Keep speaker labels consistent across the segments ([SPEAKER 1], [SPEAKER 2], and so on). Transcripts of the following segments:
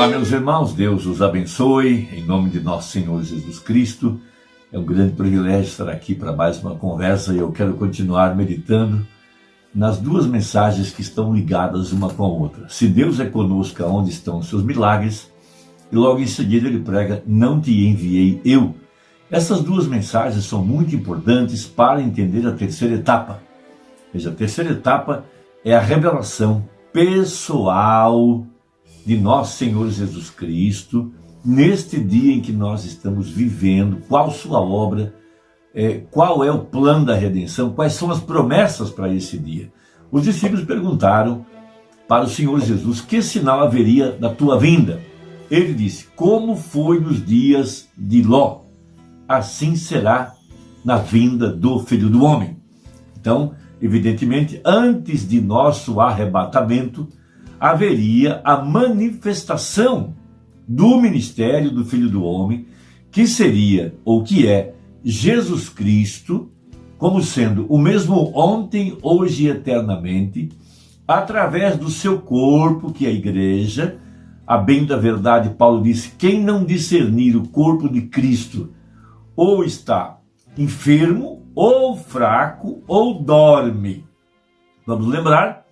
[SPEAKER 1] Olá, meus irmãos, Deus os abençoe, em nome de nosso Senhor Jesus Cristo. É um grande privilégio estar aqui para mais uma conversa e eu quero continuar meditando nas duas mensagens que estão ligadas uma com a outra. Se Deus é conosco, onde estão os seus milagres? E logo em seguida ele prega, não te enviei eu. Essas duas mensagens são muito importantes para entender a terceira etapa. Veja, a terceira etapa é a revelação pessoal de nosso Senhor Jesus Cristo, neste dia em que nós estamos vivendo, qual sua obra, qual é o plano da redenção, quais são as promessas para esse dia. Os discípulos perguntaram para o Senhor Jesus, que sinal haveria da tua vinda? Ele disse, como foi nos dias de Ló, assim será na vinda do Filho do Homem. Então, evidentemente, antes de nosso arrebatamento, haveria a manifestação do ministério do Filho do Homem, que seria, ou que é, Jesus Cristo, como sendo o mesmo ontem, hoje e eternamente, através do seu corpo, que é a igreja. A bem da verdade, Paulo disse, quem não discernir o corpo de Cristo, ou está enfermo, ou fraco, ou dorme. Vamos lembrar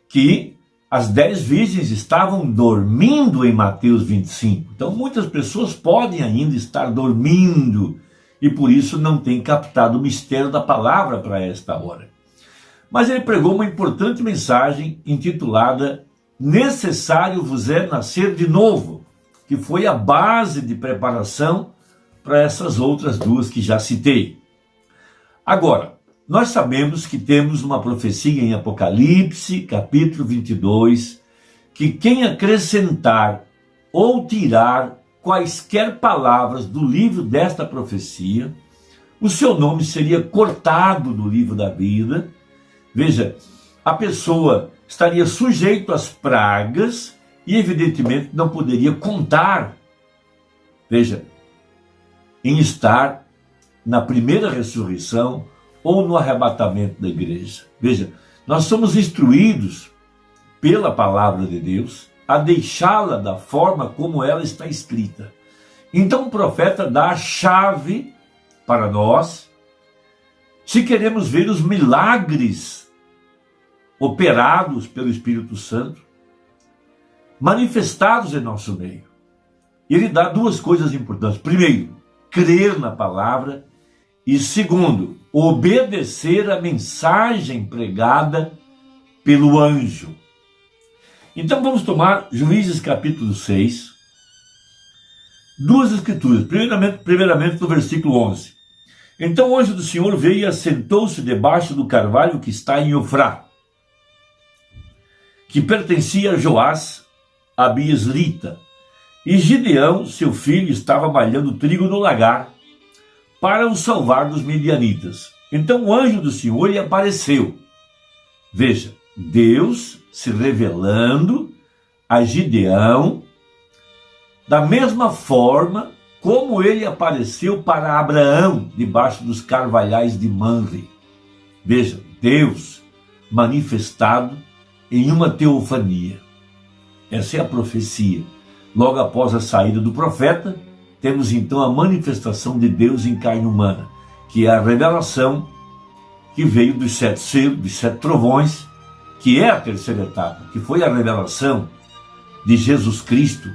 [SPEAKER 1] que as 10 virgens estavam dormindo em Mateus 25. Então muitas pessoas podem ainda estar dormindo e por isso não têm captado o mistério da palavra para esta hora. Mas ele pregou uma importante mensagem intitulada Necessário vos é nascer de novo, que foi a base de preparação para essas outras duas que já citei. Agora, nós sabemos que temos uma profecia em Apocalipse, capítulo 22, que quem acrescentar ou tirar quaisquer palavras do livro desta profecia, o seu nome seria cortado do livro da vida. Veja, a pessoa estaria sujeito às pragas e evidentemente não poderia contar, veja, em estar na primeira ressurreição ou no arrebatamento da igreja. Veja, nós somos instruídos pela palavra de Deus a deixá-la da forma como ela está escrita. Então o profeta dá a chave para nós, se queremos ver os milagres operados pelo Espírito Santo, manifestados em nosso meio. Ele dá duas coisas importantes. Primeiro, crer na palavra. E segundo, obedecer a mensagem pregada pelo anjo. Então vamos tomar Juízes capítulo 6, duas escrituras. Primeiramente no versículo 11. Então o anjo do Senhor veio e assentou-se debaixo do carvalho que está em Ofrá, que pertencia a Joás, a Biesrita. E Gideão, seu filho, estava malhando trigo no lagar, para o salvar dos midianitas. Então o anjo do Senhor lhe apareceu. Veja, Deus se revelando a Gideão da mesma forma como ele apareceu para Abraão debaixo dos carvalhais de Manre. Veja, Deus manifestado em uma teofania. Essa é a profecia. Logo após a saída do profeta, temos então a manifestação de Deus em carne humana, que é a revelação que veio dos 7 selos, dos 7 trovões, que é a terceira etapa, que foi a revelação de Jesus Cristo,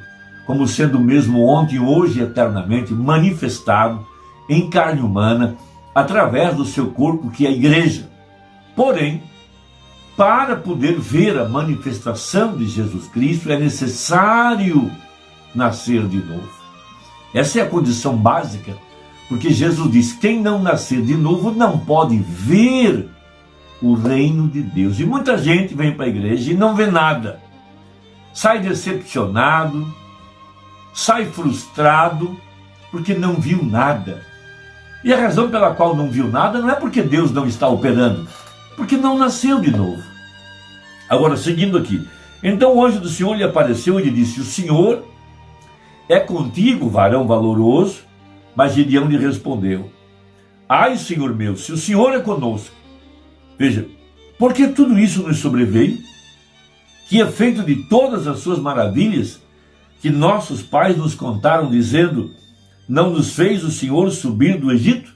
[SPEAKER 1] como sendo o mesmo ontem, hoje e eternamente, manifestado em carne humana, através do seu corpo, que é a igreja. Porém, para poder ver a manifestação de Jesus Cristo, é necessário nascer de novo. Essa é a condição básica, porque Jesus diz, quem não nascer de novo não pode ver o reino de Deus. E muita gente vem para a igreja e não vê nada. Sai decepcionado, sai frustrado, porque não viu nada. E a razão pela qual não viu nada não é porque Deus não está operando, porque não nasceu de novo. Agora, seguindo aqui. Então o anjo do Senhor lhe apareceu e lhe disse, o Senhor é contigo, varão valoroso. Mas Gideão lhe respondeu, ai, Senhor meu, se o Senhor é conosco, veja, porque tudo isso nos sobreveio, que é feito de todas as suas maravilhas, que nossos pais nos contaram, dizendo: não nos fez o Senhor subir do Egito?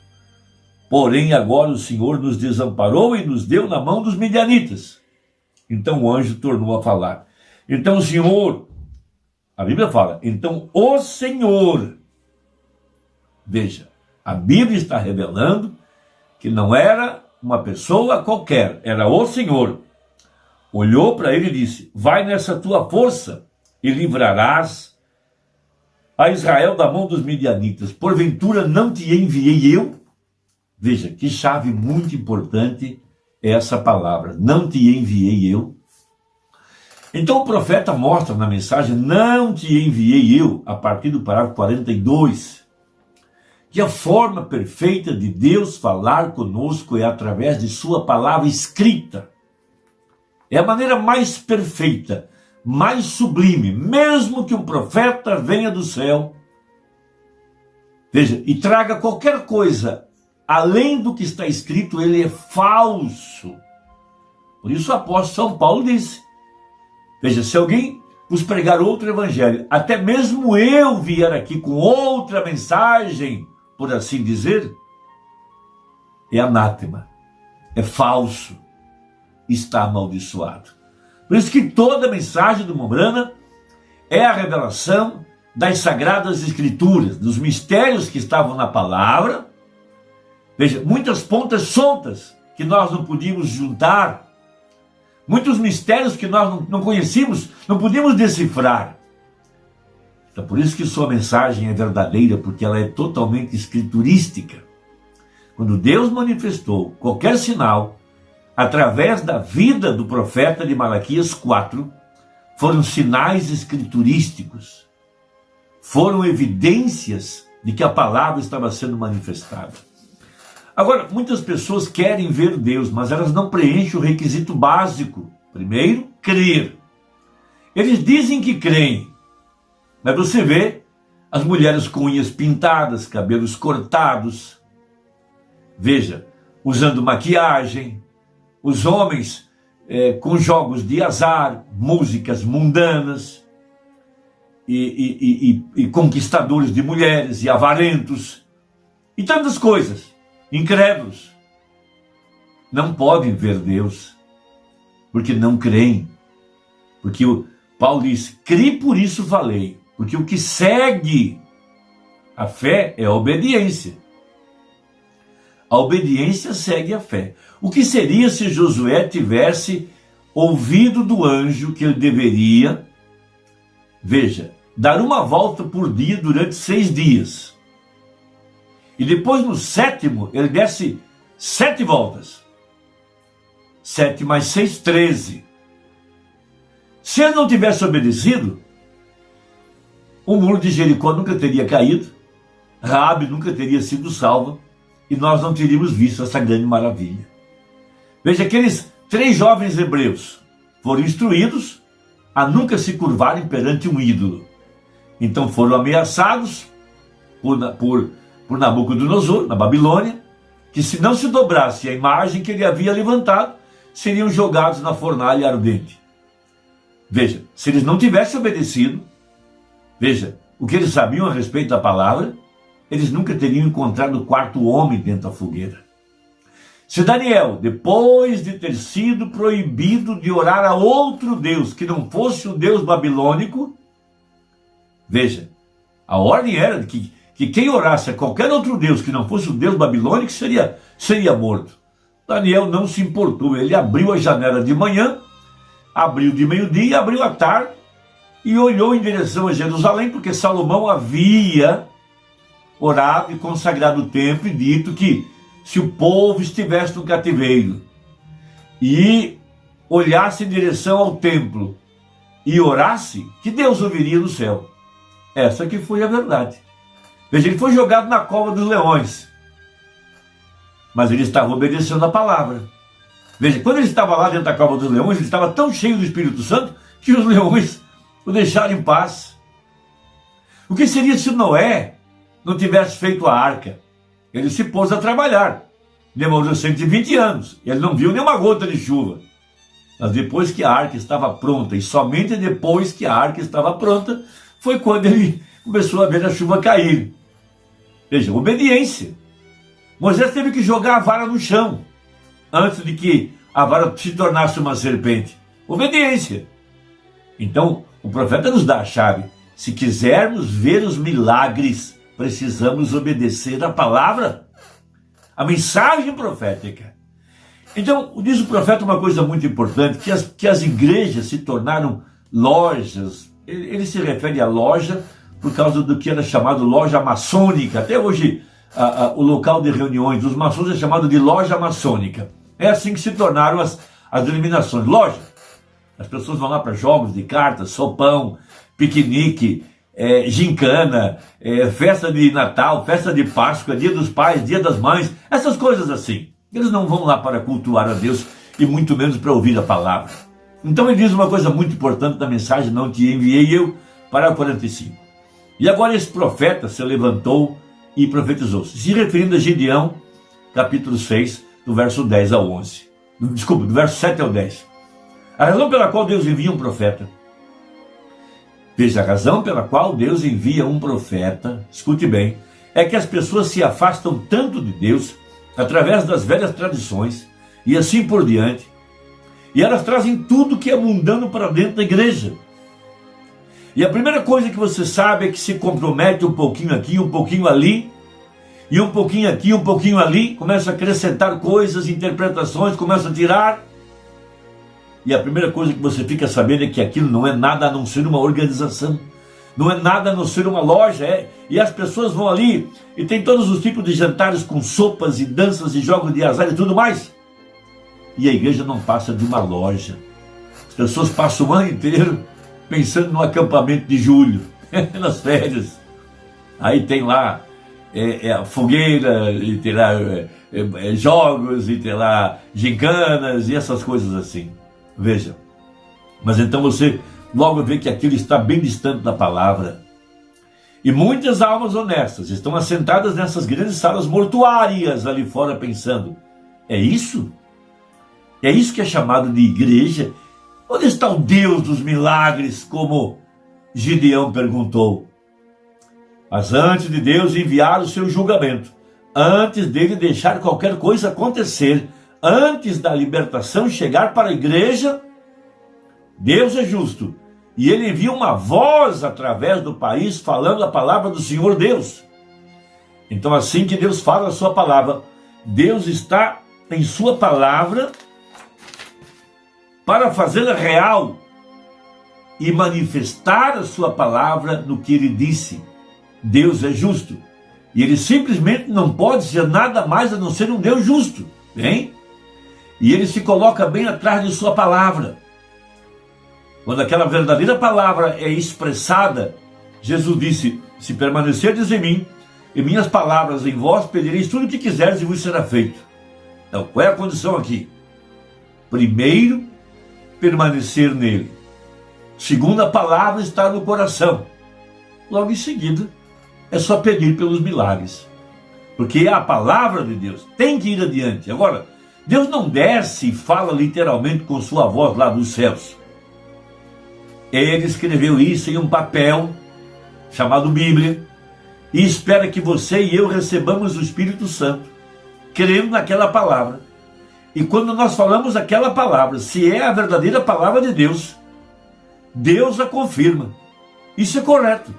[SPEAKER 1] Porém agora o Senhor nos desamparou e nos deu na mão dos midianitas. Então o anjo tornou a falar. Então o Senhor, a Bíblia fala, então o Senhor, veja, a Bíblia está revelando que não era uma pessoa qualquer, era o Senhor. Olhou para ele e disse: vai nessa tua força e livrarás a Israel da mão dos midianitas. Porventura não te enviei eu? Veja, que chave muito importante é essa palavra. Não te enviei eu? Então o profeta mostra na mensagem, não te enviei eu, a partir do parágrafo 42, que a forma perfeita de Deus falar conosco é através de sua palavra escrita. É a maneira mais perfeita, mais sublime, mesmo que um profeta venha do céu, veja, e traga qualquer coisa além do que está escrito, ele é falso. Por isso o apóstolo São Paulo disse, veja, se alguém vos pregar outro evangelho, até mesmo eu vier aqui com outra mensagem, por assim dizer, é anátema, é falso, está amaldiçoado. Por isso que toda a mensagem do Mombrana é a revelação das Sagradas Escrituras, dos mistérios que estavam na palavra. Veja, muitas pontas soltas que nós não podíamos juntar, muitos mistérios que nós não conhecíamos, não podíamos decifrar. Então, por isso que sua mensagem é verdadeira, porque ela é totalmente escriturística. Quando Deus manifestou qualquer sinal, através da vida do profeta de Malaquias 4, foram sinais escriturísticos, foram evidências de que a palavra estava sendo manifestada. Agora, muitas pessoas querem ver Deus, mas elas não preenchem o requisito básico. Primeiro, crer. Eles dizem que creem, mas você vê as mulheres com unhas pintadas, cabelos cortados, veja, usando maquiagem, os homens com jogos de azar, músicas mundanas, e conquistadores de mulheres, e avarentos, e tantas coisas. Incrédulos não podem ver Deus, porque não creem, porque o Paulo diz, cri por isso falei, porque o que segue a fé é a obediência. A obediência segue a fé. O que seria se Josué tivesse ouvido do anjo que ele deveria, veja, dar uma volta por dia durante 6 dias. E depois no 7º, ele desse 7 voltas. 7 mais 6, 13. Se ele não tivesse obedecido, o muro de Jericó nunca teria caído, Raabe nunca teria sido salva, e nós não teríamos visto essa grande maravilha. Veja, aqueles 3 jovens hebreus foram instruídos a nunca se curvarem perante um ídolo. Então foram ameaçados por Nabucodonosor, na Babilônia, que se não se dobrasse a imagem que ele havia levantado, seriam jogados na fornalha ardente. Veja, se eles não tivessem obedecido, veja, o que eles sabiam a respeito da palavra, eles nunca teriam encontrado o 4º homem dentro da fogueira. Se Daniel, depois de ter sido proibido de orar a outro Deus, que não fosse o Deus babilônico, veja, a ordem era de que quem orasse a qualquer outro Deus que não fosse o Deus babilônico seria morto. Daniel não se importou, ele abriu a janela de manhã, abriu de meio-dia e abriu à tarde, e olhou em direção a Jerusalém, porque Salomão havia orado e consagrado o templo e dito que se o povo estivesse no cativeiro e olhasse em direção ao templo e orasse, que Deus ouviria no céu. Essa que foi a verdade. Veja, ele foi jogado na cova dos leões, mas ele estava obedecendo a palavra. Veja, quando ele estava lá dentro da cova dos leões, ele estava tão cheio do Espírito Santo que os leões o deixaram em paz. O que seria se Noé não tivesse feito a arca? Ele se pôs a trabalhar, demorou 120 anos, ele não viu nenhuma gota de chuva. Mas depois que a arca estava pronta, e somente depois que a arca estava pronta, foi quando ele começou a ver a chuva cair. Veja, obediência. Moisés teve que jogar a vara no chão antes de que a vara se tornasse uma serpente. Obediência. Então, o profeta nos dá a chave. Se quisermos ver os milagres, precisamos obedecer a palavra, a mensagem profética. Então, diz o profeta uma coisa muito importante, que as igrejas se tornaram lojas. Ele se refere à loja por causa do que era chamado loja maçônica. Até hoje, o local de reuniões dos maçons é chamado de loja maçônica. É assim que se tornaram as denominações. Loja. As pessoas vão lá para jogos de cartas, sopão, piquenique, gincana, festa de Natal, festa de Páscoa, Dia dos Pais, Dia das Mães, essas coisas assim. Eles não vão lá para cultuar a Deus e muito menos para ouvir a palavra. Então ele diz uma coisa muito importante na mensagem: não te enviei eu, para o 45. E agora esse profeta se levantou e profetizou, se referindo a Gideão, capítulo 6, do verso 10 ao 11. Desculpa, do verso 7 ao 10. A razão pela qual Deus envia um profeta. Veja, a razão pela qual Deus envia um profeta, escute bem, é que as pessoas se afastam tanto de Deus através das velhas tradições e assim por diante, e elas trazem tudo que é mundano para dentro da igreja. E a primeira coisa que você sabe é que se compromete um pouquinho aqui, um pouquinho ali, e um pouquinho aqui, um pouquinho ali, começa a acrescentar coisas, interpretações, começa a tirar. E a primeira coisa que você fica sabendo é que aquilo não é nada a não ser uma organização. Não é nada a não ser uma loja. E as pessoas vão ali e tem todos os tipos de jantares com sopas e danças e jogos de azar e tudo mais. E a igreja não passa de uma loja. As pessoas passam o ano inteiro pensando no acampamento de julho, nas férias. Aí tem lá a fogueira, e tem lá jogos, e tem lá gincanas e essas coisas assim. Veja, mas então você logo vê que aquilo está bem distante da palavra. E muitas almas honestas estão assentadas nessas grandes salas mortuárias ali fora pensando: é isso? É isso que é chamado de igreja? Onde está o Deus dos milagres, como Gideão perguntou? Mas antes de Deus enviar o seu julgamento, antes dele deixar qualquer coisa acontecer, antes da libertação chegar para a igreja, Deus é justo. E ele envia uma voz através do país falando a palavra do Senhor Deus. Então assim que Deus fala a sua palavra, Deus está em sua palavra para fazê-la real e manifestar a sua palavra no que ele disse. Deus é justo. E ele simplesmente não pode ser nada mais a não ser um Deus justo. Bem? E ele se coloca bem atrás de sua palavra. Quando aquela verdadeira palavra é expressada, Jesus disse: se permanecerdes em mim, e minhas palavras em vós, pedireis tudo o que quiseres e vos será feito. Então, qual é a condição aqui? Primeiro, permanecer nele. Segundo, a palavra estar no coração. Logo em seguida, é só pedir pelos milagres. Porque a palavra de Deus tem que ir adiante. Agora, Deus não desce e fala literalmente com sua voz lá dos céus. Ele escreveu isso em um papel chamado Bíblia e espera que você e eu recebamos o Espírito Santo, crendo naquela palavra. E quando nós falamos aquela palavra, se é a verdadeira palavra de Deus, Deus a confirma. Isso é correto.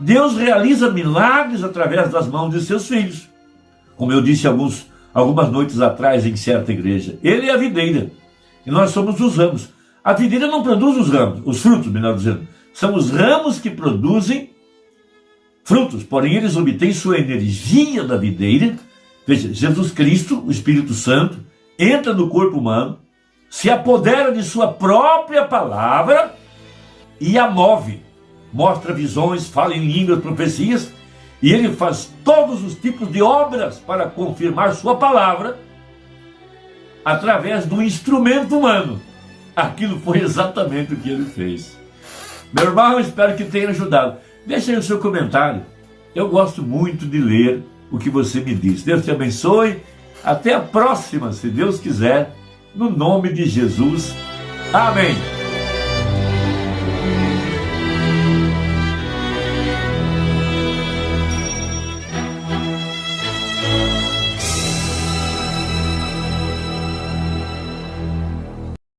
[SPEAKER 1] Deus realiza milagres através das mãos de seus filhos. Como eu disse algumas noites atrás em certa igreja, ele é a videira e nós somos os ramos. A videira não produz os ramos, os frutos, melhor dizendo. São os ramos que produzem frutos, porém eles obtêm sua energia da videira. Veja, Jesus Cristo, o Espírito Santo, entra no corpo humano, se apodera de sua própria palavra e a move. Mostra visões, fala em línguas, profecias, e ele faz todos os tipos de obras para confirmar sua palavra através do instrumento humano. Aquilo foi exatamente o que ele fez. Meu irmão, eu espero que tenha ajudado. Deixa aí o seu comentário. Eu gosto muito de ler o que você me diz. Deus te abençoe. Até a próxima, se Deus quiser. No nome de Jesus. Amém.